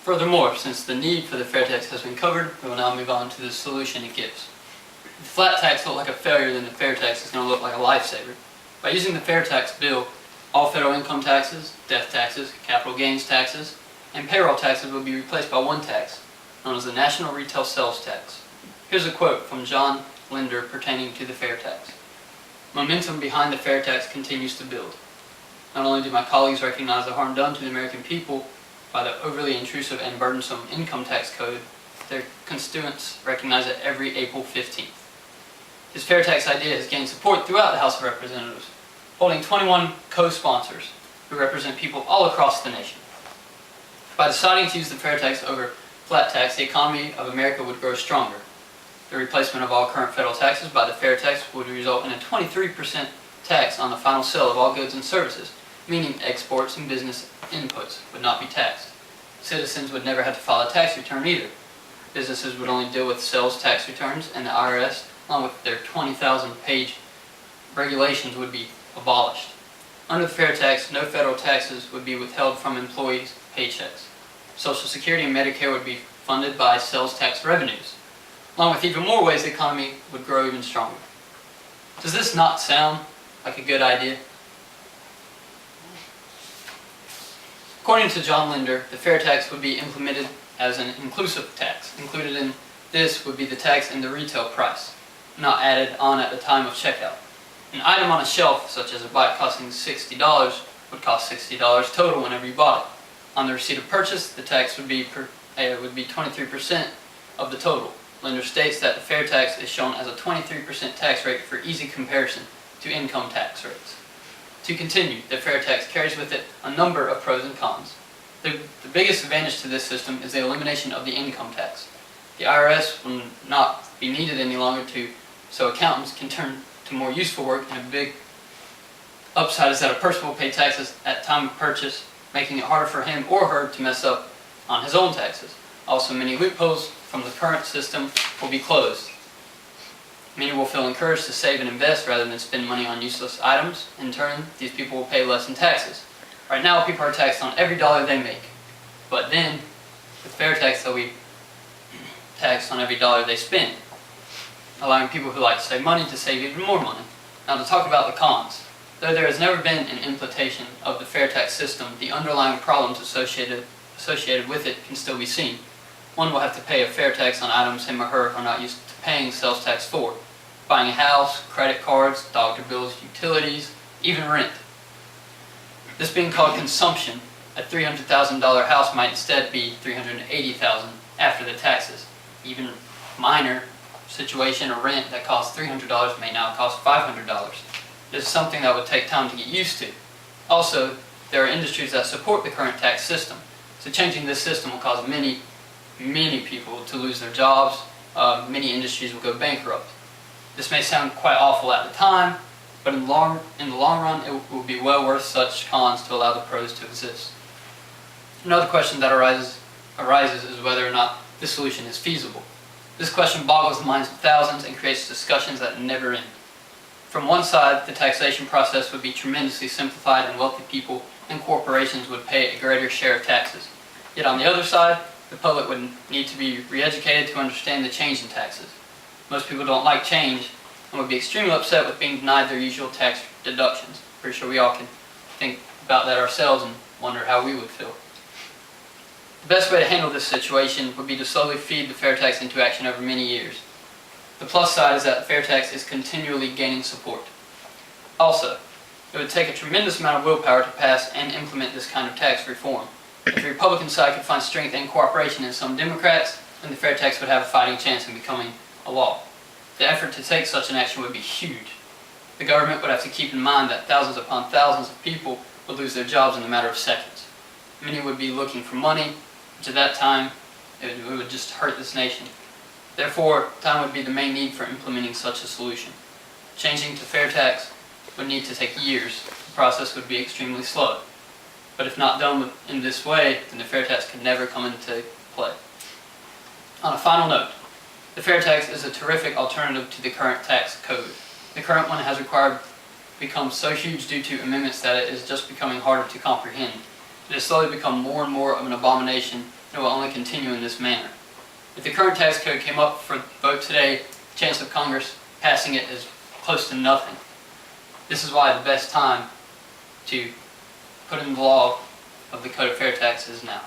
Furthermore, since the need for the fair tax has been covered, we will now move on to the solution it gives. If the flat tax looked like a failure, then the fair tax is going to look like a lifesaver. By using the fair tax bill, all federal income taxes, death taxes, capital gains taxes, and payroll taxes will be replaced by one tax, known as the National Retail Sales Tax. Here's a quote from John Linder pertaining to the fair tax. Momentum behind the fair tax continues to build. Not only do my colleagues recognize the harm done to the American people by the overly intrusive and burdensome income tax code, their constituents recognize it every April 15th. His fair tax idea has gained support throughout the House of Representatives, holding 21 co-sponsors who represent people all across the nation. By deciding to use the fair tax over flat tax, the economy of America would grow stronger. The replacement of all current federal taxes by the fair tax would result in a 23% tax on the final sale of all goods and services, meaning exports and business inputs would not be taxed. Citizens would never have to file a tax return either. Businesses would only deal with sales tax returns, and the IRS, along with their 20,000-page regulations, would be abolished. Under the fair tax, no federal taxes would be withheld from employees' paychecks. Social Security and Medicare would be funded by sales tax revenues. Along with even more ways, the economy would grow even stronger. Does this not sound like a good idea? According to John Linder, the fair tax would be implemented as an inclusive tax. Included in this would be the tax in the retail price, not added on at the time of checkout. An item on a shelf, such as a bike costing $60, would cost $60 total whenever you bought it. On the receipt of purchase, the tax would be 23% of the total. Linder states that the fair tax is shown as a 23% tax rate for easy comparison to income tax rates. To continue, the fair tax carries with it a number of pros and cons. The biggest advantage to this system is the elimination of the income tax. The IRS will not be needed any longer, so accountants can turn to more useful work, and a big upside is that a person will pay taxes at time of purchase, making it harder for him or her to mess up on his own taxes. Also, many loopholes from the current system will be closed. Many will feel encouraged to save and invest rather than spend money on useless items. In turn, these people will pay less in taxes. Right now, people are taxed on every dollar they make. But then, with fair tax, they'll be taxed on every dollar they spend, allowing people who like to save money to save even more money. Now, to talk about the cons. Though there has never been an implementation of the fair tax system, the underlying problems associated with it can still be seen. One will have to pay a fair tax on items him or her are not used to paying sales tax for. Buying a house, credit cards, doctor bills, utilities, even rent. This being called consumption, a $300,000 house might instead be $380,000 after the taxes. Even minor situation or rent that costs $300 may now cost $500. This is something that would take time to get used to. Also, there are industries that support the current tax system, so changing this system will cause many people to lose their jobs. Many industries will go bankrupt. This may sound quite awful at the time, but in the long run, it will be well worth such cons to allow the pros to exist. Another question that arises is whether or not this solution is feasible. This question boggles the minds of thousands and creates discussions that never end. From one side, the taxation process would be tremendously simplified and wealthy people and corporations would pay a greater share of taxes. Yet on the other side, the public would need to be re-educated to understand the change in taxes. Most people don't like change and would be extremely upset with being denied their usual tax deductions. Pretty sure we all can think about that ourselves and wonder how we would feel. The best way to handle this situation would be to slowly feed the fair tax into action over many years. The plus side is that the fair tax is continually gaining support. Also, it would take a tremendous amount of willpower to pass and implement this kind of tax reform. If the Republican side could find strength and cooperation in some Democrats, then the fair tax would have a fighting chance in becoming a law. The effort to take such an action would be huge. The government would have to keep in mind that thousands upon thousands of people would lose their jobs in a matter of seconds. Many would be looking for money, which at that time, it would just hurt this nation. Therefore, time would be the main need for implementing such a solution. Changing to fair tax would need to take years. The process would be extremely slow. But if not done in this way, then the fair tax could never come into play. On a final note, the fair tax is a terrific alternative to the current tax code. The current one has become so huge due to amendments that it is just becoming harder to comprehend. It has slowly become more and more of an abomination, and it will only continue in this manner. If the current tax code came up for vote today, the chance of Congress passing it is close to nothing. This is why the best time to put in the law of the Code of Fair Tax is now.